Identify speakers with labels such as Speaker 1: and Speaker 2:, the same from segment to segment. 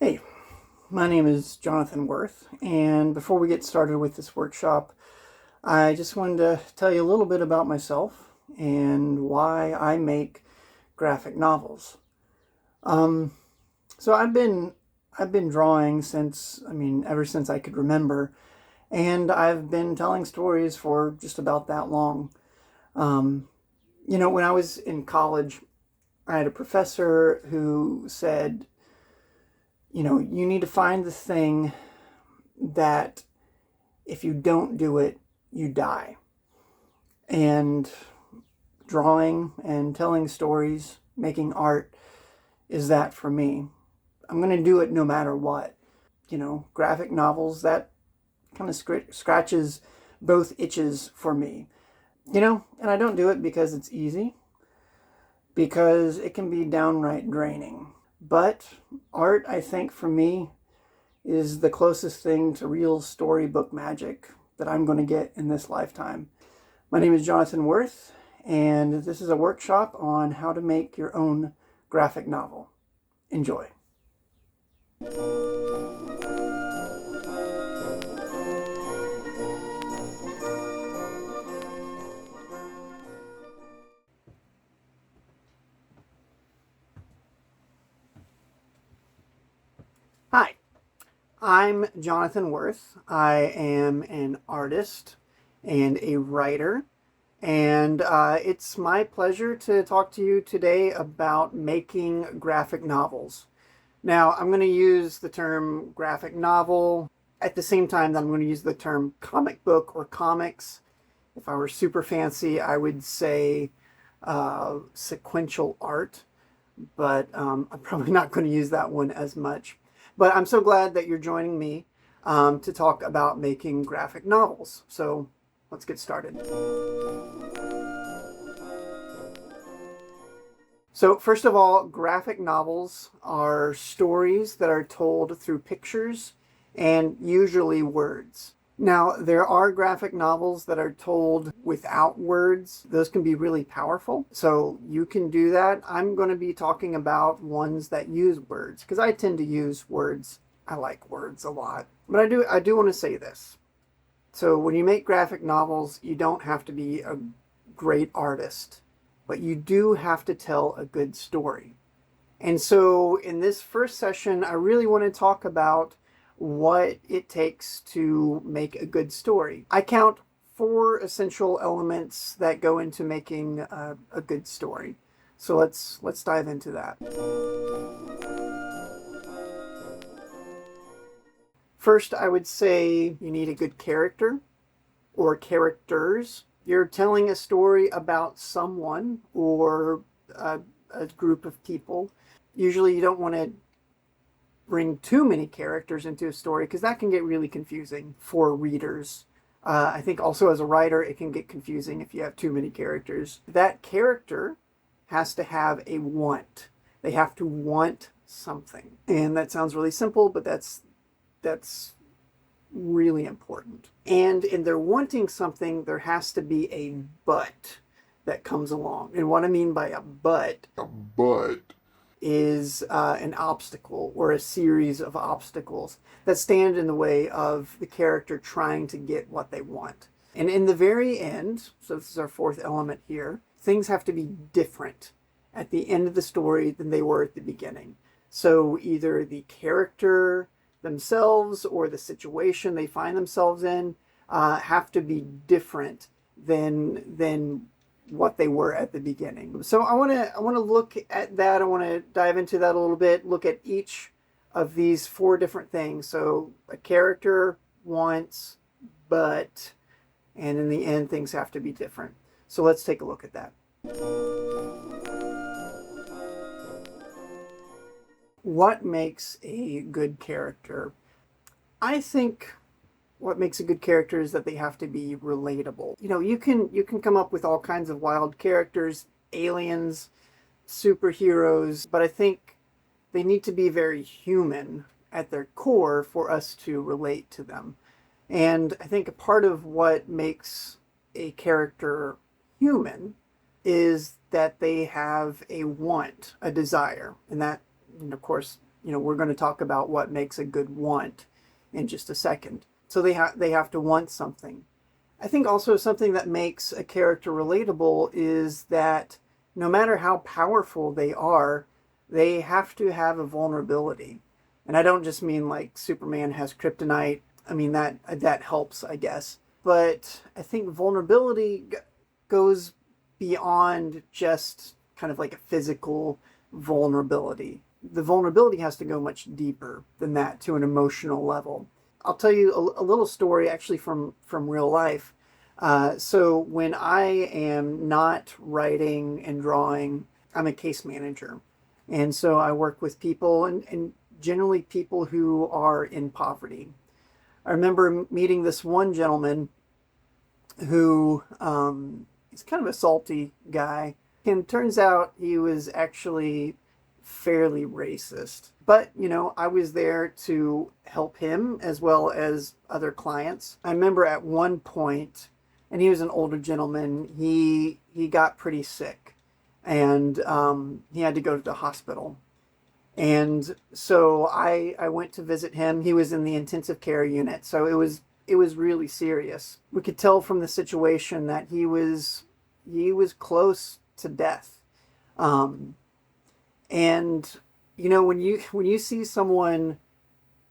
Speaker 1: Hey, my name is Jonathan Worth, and before we get started with this workshop, I just wanted to tell you a little bit about myself and why I make graphic novels. Um, so I've been drawing ever since I could remember, and I've been telling stories for just about that long. Um, when I was in college, I had a professor who said, you need to find the thing that if you don't do it, you die. And drawing and telling stories, making art is that for me. I'm going to do it no matter what. Graphic novels, that kind of scratches both itches for me. And I don't do it because it's easy, because it can be downright draining. But art, I think, for me, is the closest thing to real storybook magic that I'm going to get in this lifetime. My name is Jonathan Worth, and this is a workshop on how to make your own graphic novel. Enjoy. Hi, I'm Jonathan Worth. I am an artist and a writer, and it's my pleasure to talk to you today about making graphic novels. Now, I'm going to use the term graphic novel at the same time that I'm going to use the term comic book or comics. If I were super fancy, I would say sequential art, but I'm probably not going to use that one as much. But I'm so glad that you're joining me to talk about making graphic novels. So let's get started. So first of all, graphic novels are stories that are told through pictures and usually words. Now, there are graphic novels that are told without words. Those can be really powerful. So you can do that. I'm going to be talking about ones that use words because I tend to use words. I like words a lot. But I do want to say this. So when you make graphic novels, you don't have to be a great artist, but you do have to tell a good story. And so in this first session, I really want to talk about what it takes to make a good story. I count 4 essential elements that go into making a good story. So let's dive into that. First, I would say you need a good character or characters. You're telling a story about someone or a group of people. Usually you don't want to bring too many characters into a story because that can get really confusing for readers. I think also as a writer, it can get confusing if you have too many characters. That character has to have a want. They have to want something. And that sounds really simple, but that's really important. And in their wanting something, there has to be a but that comes along. And what I mean by a but is an obstacle or a series of obstacles that stand in the way of the character trying to get what they want. And in the very end, so this is our 4th element here, things have to be different at the end of the story than they were at the beginning. So either the character themselves or the situation they find themselves in have to be different than what they were at the beginning. So I want to look at that. I want to dive into that a little bit. Look at each of these 4 different things. So a character wants, but, and in the end things have to be different. So let's take a look at that. What makes a good character? I think what makes a good character is that they have to be relatable. You can come up with all kinds of wild characters, aliens, superheroes, but I think they need to be very human at their core for us to relate to them. And I think a part of what makes a character human is that they have a want, a desire, and that, of course, we're going to talk about what makes a good want in just a second. So they have to want something. I think also something that makes a character relatable is that no matter how powerful they have to have a vulnerability. And I don't just mean like Superman has kryptonite. I mean that helps, I guess. But I think vulnerability goes beyond just kind of like a physical vulnerability. The vulnerability has to go much deeper than that, to an emotional level. I'll tell you a little story actually from real life. So when I am not writing and drawing, I'm a case manager. And so I work with people, and generally people who are in poverty. I remember meeting this one gentleman who he's kind of a salty guy. And turns out he was actually fairly racist. But, I was there to help him as well as other clients. I remember at one point, and he was an older gentleman, he got pretty sick, and he had to go to the hospital. And so I went to visit him. He was in the intensive care unit, so it was really serious. We could tell from the situation that he was close to death. And when you see someone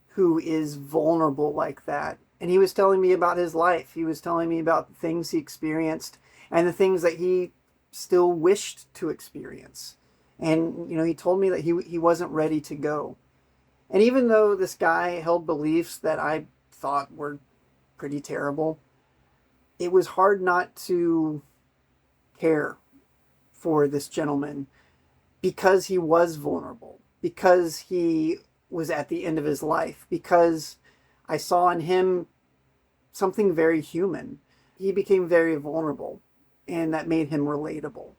Speaker 1: who is vulnerable like that, and he was telling me about his life, he was telling me about the things he experienced and the things that he still wished to experience. And he told me that he wasn't ready to go. And even though this guy held beliefs that I thought were pretty terrible, it was hard not to care for this gentleman, because he was vulnerable, because he was at the end of his life, because I saw in him something very human. He became very vulnerable, and that made him relatable.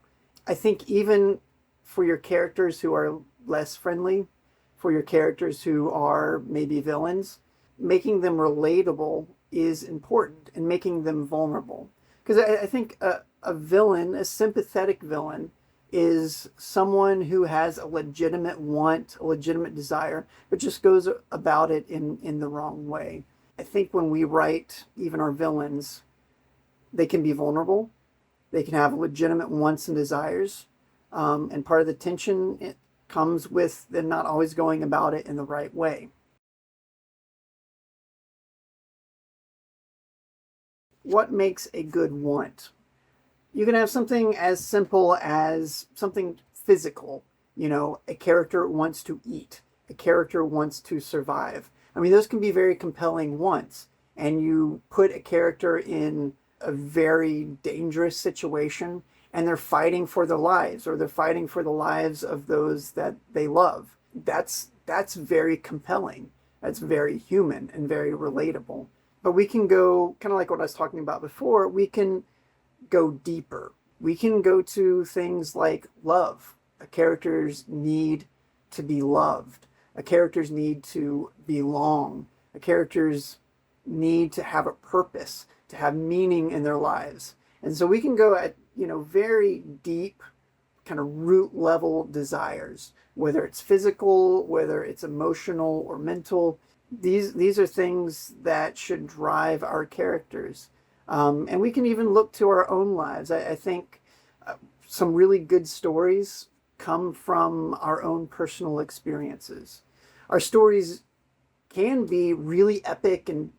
Speaker 1: I think even for your characters who are less friendly, for your characters who are maybe villains, making them relatable is important, and making them vulnerable. Because I think a villain, a sympathetic villain, is someone who has a legitimate want, a legitimate desire, but just goes about it in the wrong way. I think when we write even our villains, they can be vulnerable. They can have legitimate wants and desires. And part of the tension, it comes with them not always going about it in the right way. What makes a good want? You can have something as simple as something physical. A character wants to eat. A character wants to survive. I mean, those can be very compelling wants. And you put a character in a very dangerous situation, and they're fighting for their lives, or they're fighting for the lives of those that they love. That's very compelling. That's very human and very relatable. But we can go, kind of like what I was talking about before, we can go deeper. We can go to things like love. A character's need to be loved. A character's need to belong. A character's need to have a purpose, to have meaning in their lives. And so we can go at, very deep, kind of root level desires, whether it's physical, whether it's emotional or mental. These are things that should drive our characters. And we can even look to our own lives. I think some really good stories come from our own personal experiences. Our stories can be really epic and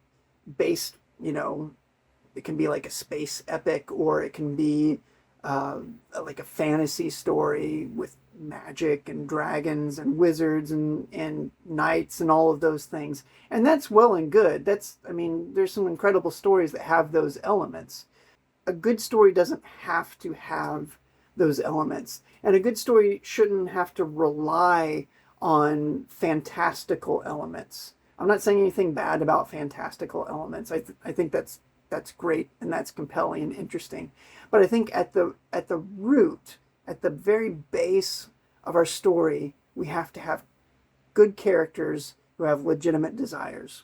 Speaker 1: based, it can be like a space epic, or it can be like a fantasy story with magic and dragons and wizards and knights and all of those things. And that's well and good. There's some incredible stories that have those elements. A good story doesn't have to have those elements. And a good story shouldn't have to rely on fantastical elements. I'm not saying anything bad about fantastical elements. I think that's great, and that's compelling and interesting. But I think at the root, at the very base of our story, we have to have good characters who have legitimate desires.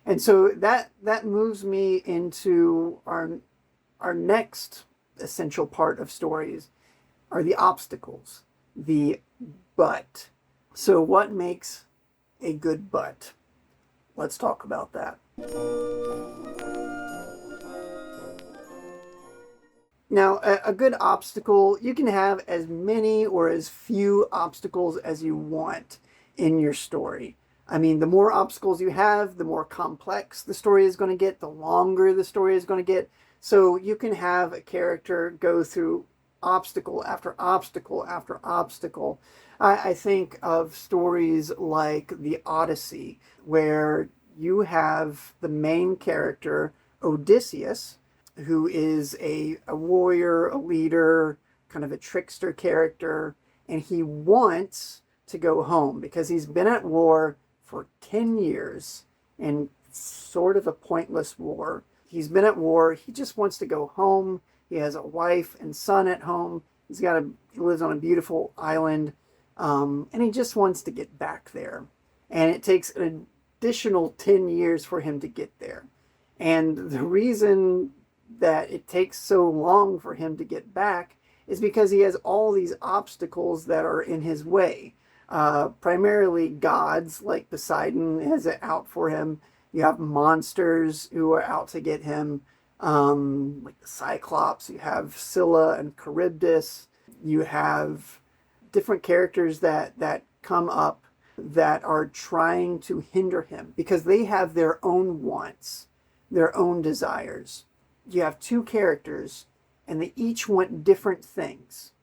Speaker 1: And so that moves me into our next essential part of stories, are the obstacles, the but. So what makes a good butt. Let's talk about that. Now, a good obstacle, you can have as many or as few obstacles as you want in your story. I mean, the more obstacles you have, the more complex the story is going to get, the longer the story is going to get. So you can have a character go through obstacle after obstacle after obstacle. I think of stories like The Odyssey, where you have the main character, Odysseus, who is a warrior, a leader, kind of a trickster character, and he wants to go home because he's been at war for 10 years and sort of a pointless war. He's been at war. He just wants to go home. He has a wife and son at home. He lives on a beautiful island, and he just wants to get back there. And it takes an additional 10 years for him to get there. And the reason that it takes so long for him to get back is because he has all these obstacles that are in his way. Primarily gods like Poseidon is out for him. You have monsters who are out to get him, like the Cyclops. You have Scylla and Charybdis. You have different characters that come up that are trying to hinder him because they have their own wants, their own desires. You have two characters and they each want different things.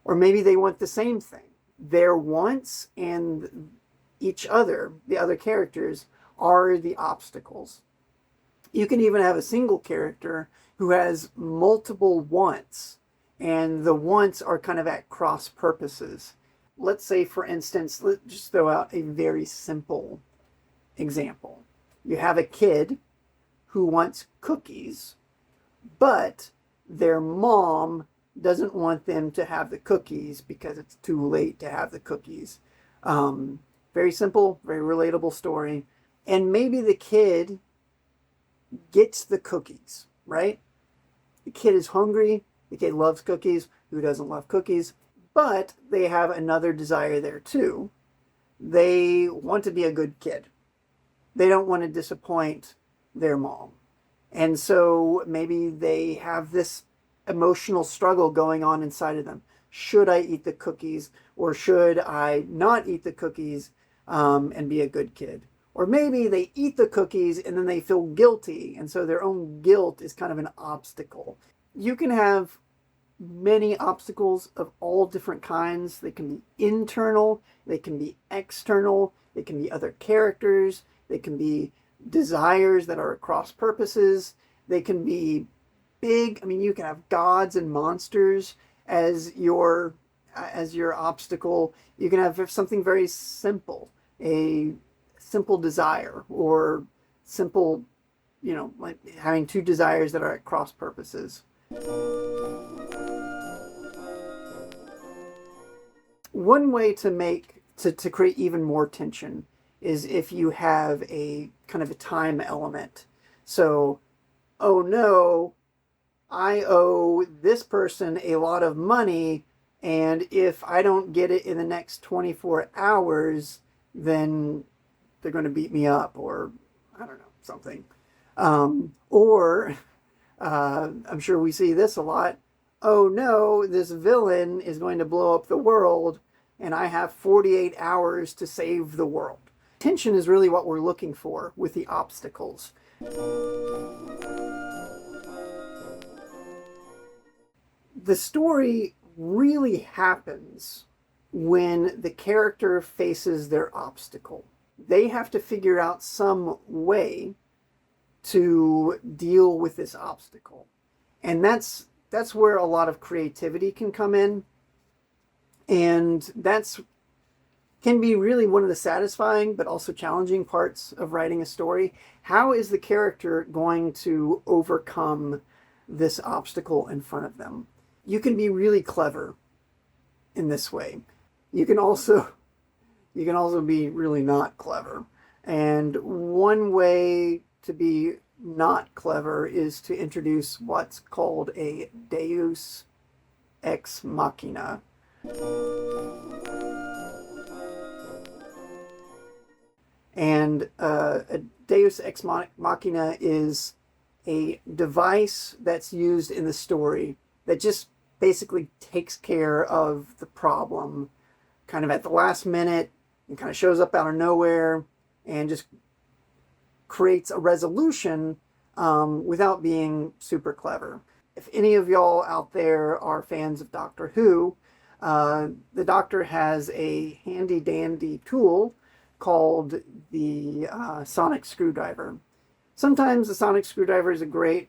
Speaker 1: Or maybe they want the same thing. Their wants and each other, the other characters, are the obstacles. You can even have a single character who has multiple wants, and the wants are kind of at cross purposes. Let's say, for instance, let's just throw out a very simple example. You have a kid who wants cookies, but their mom doesn't want them to have the cookies because it's too late to have the cookies. Very simple, very relatable story. And maybe the kid gets the cookies, right? The kid is hungry. The kid loves cookies. Who doesn't love cookies? But they have another desire there too. They want to be a good kid. They don't want to disappoint their mom. And so maybe they have this emotional struggle going on inside of them. Should I eat the cookies or should I not eat the cookies and be a good kid? Or maybe they eat the cookies and then they feel guilty, and so their own guilt is kind of an obstacle. You can have many obstacles of all different kinds. They can be internal, they can be external, they can be other characters, they can be desires that are across purposes, they can be big. I mean, you can have gods and monsters as your obstacle. You can have something very simple, a simple desire, or simple, like having two desires that are at cross purposes. One way to create even more tension is if you have a kind of a time element. So, oh no, I owe this person a lot of money, and if I don't get it in the next 24 hours, then they're going to beat me up, or I don't know, something. Or I'm sure we see this a lot. Oh no, this villain is going to blow up the world, and I have 48 hours to save the world. Tension is really what we're looking for with the obstacles. The story really happens when the character faces their obstacle. They have to figure out some way to deal with this obstacle. And that's where a lot of creativity can come in. And that's can be really one of the satisfying but also challenging parts of writing a story. How is the character going to overcome this obstacle in front of them? You can be really clever in this way. You can also be really not clever. And one way to be not clever is to introduce what's called a deus ex machina. And a Deus Ex Machina is a device that's used in the story that just basically takes care of the problem kind of at the last minute and kind of shows up out of nowhere and just creates a resolution without being super clever. If any of y'all out there are fans of Doctor Who, the Doctor has a handy dandy tool called the sonic screwdriver. Sometimes the sonic screwdriver is a great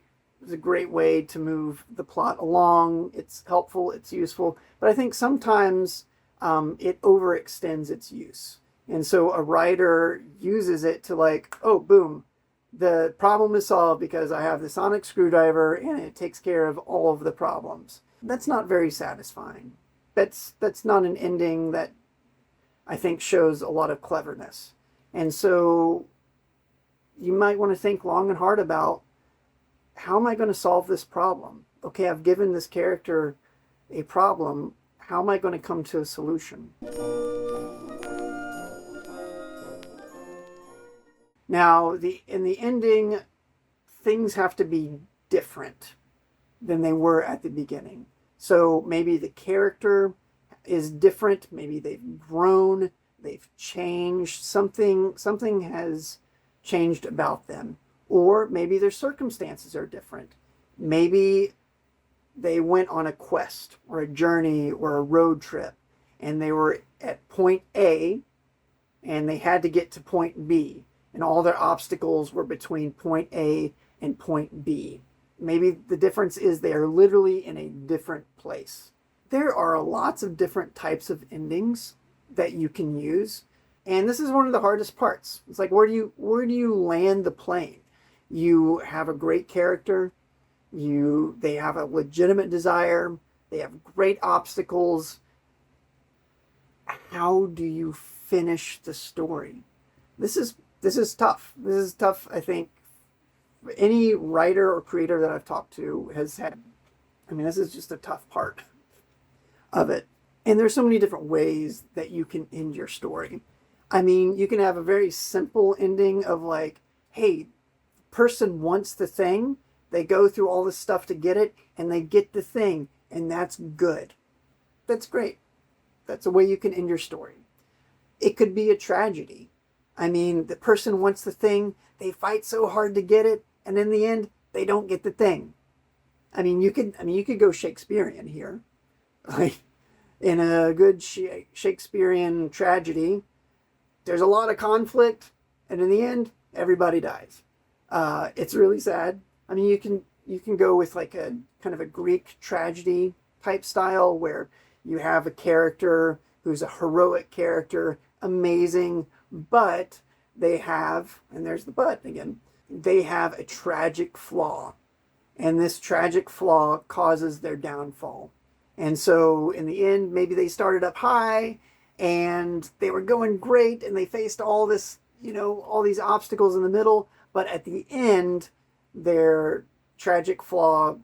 Speaker 1: way to move the plot along. It's helpful, it's useful, but I think sometimes it overextends its use. And so a writer uses it to like, oh, boom, the problem is solved because I have the sonic screwdriver and it takes care of all of the problems. That's not very satisfying. That's not an ending that I think shows a lot of cleverness. And so you might want to think long and hard about, how am I going to solve this problem? Okay, I've given this character a problem. How am I going to come to a solution? Now, in the ending, things have to be different than they were at the beginning. So maybe the character is different. Maybe they've grown, they've changed. Something has changed about them. Or maybe their circumstances are different. Maybe they went on a quest or a journey or a road trip and they were at point A and they had to get to point B, and all their obstacles were between point A and point B. Maybe the difference is they are literally in a different place. There are lots of different types of endings that you can use, and this is one of the hardest parts. It's like, where do you land the plane? You have a great character, they have a legitimate desire, they have great obstacles. How do you finish the story? This is tough. This is tough, I think. Any writer or creator that I've talked to has had, this is just a tough part of it. And there's so many different ways that you can end your story. You can have a very simple ending of like, hey, person wants the thing, they go through all this stuff to get it, and they get the thing, and that's good. That's great. That's a way you can end your story. It could be a tragedy. The person wants the thing, they fight so hard to get it, and in the end, they don't get the thing. You could go Shakespearean here. Like, in a good Shakespearean tragedy, there's a lot of conflict, and in the end, everybody dies. It's really sad. You can go with like a kind of a Greek tragedy type style where you have a character who's a heroic character, amazing, but they have, and there's the but again, they have a tragic flaw. And this tragic flaw causes their downfall. And so in the end, maybe they started up high and they were going great and they faced all this, all these obstacles in the middle, but at the end, their tragic flaw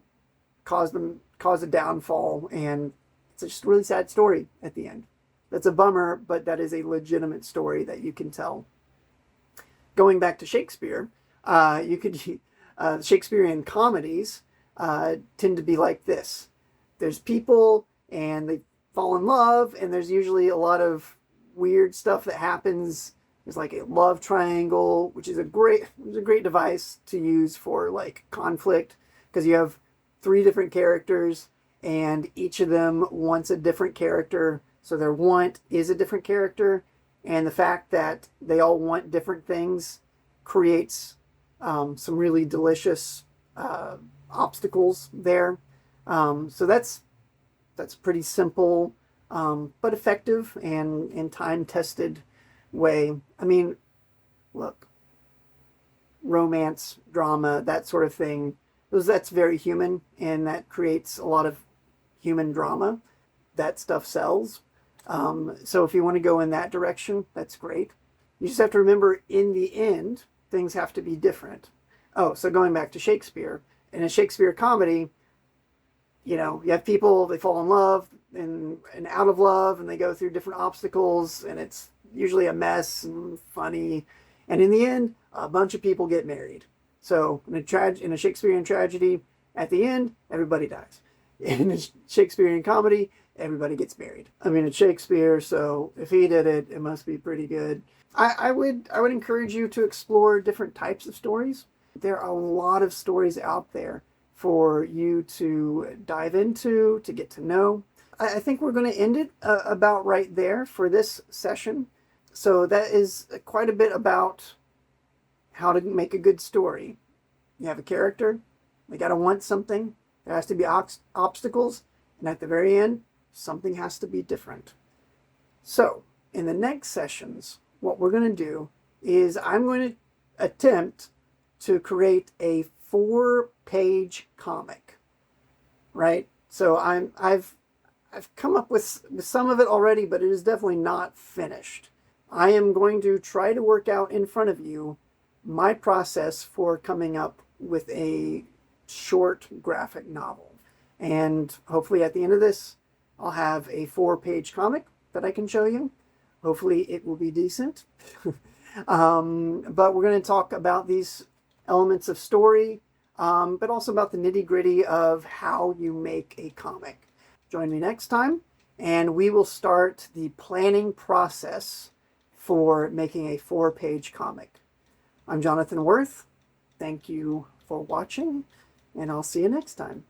Speaker 1: caused a downfall, and it's just a really sad story at the end. That's a bummer, but that is a legitimate story that you can tell. Going back to Shakespeare, Shakespearean comedies tend to be like this. There's people and they fall in love, and there's usually a lot of weird stuff that happens. There's like a love triangle, which is a great device to use for like conflict, because you have 3 different characters and each of them wants a different character. So their want is a different character, and the fact that they all want different things creates some really delicious obstacles there. So that's pretty simple, but effective and time-tested way. Look, romance, drama, that sort of thing, that's very human, and that creates a lot of human drama. That stuff sells. So if you want to go in that direction, that's great. You just have to remember, in the end, things have to be different. Oh, so going back to Shakespeare, in a Shakespeare comedy, you have people, they fall in love and out of love, and they go through different obstacles, and it's usually a mess and funny. And in the end, a bunch of people get married. So in a Shakespearean tragedy, at the end, everybody dies. In a Shakespearean comedy, everybody gets married. I mean, it's Shakespeare, so if he did it, it must be pretty good. I would encourage you to explore different types of stories. There are a lot of stories out there for you to dive into, to get to know. I think we're going to end it about right there for this session. So that is quite a bit about how to make a good story. You have a character, they got to want something, there has to be obstacles, and at the very end, something has to be different. So, in the next sessions, what we're going to do is I'm going to attempt to create a 4-page comic, right? So I've come up with some of it already, but it is definitely not finished. I am going to try to work out in front of you my process for coming up with a short graphic novel. And hopefully at the end of this, I'll have a 4-page comic that I can show you. Hopefully it will be decent. But we're going to talk about these elements of story, but also about the nitty-gritty of how you make a comic. Join me next time, and we will start the planning process for making a 4-page comic. I'm Jonathan Worth. Thank you for watching, and I'll see you next time.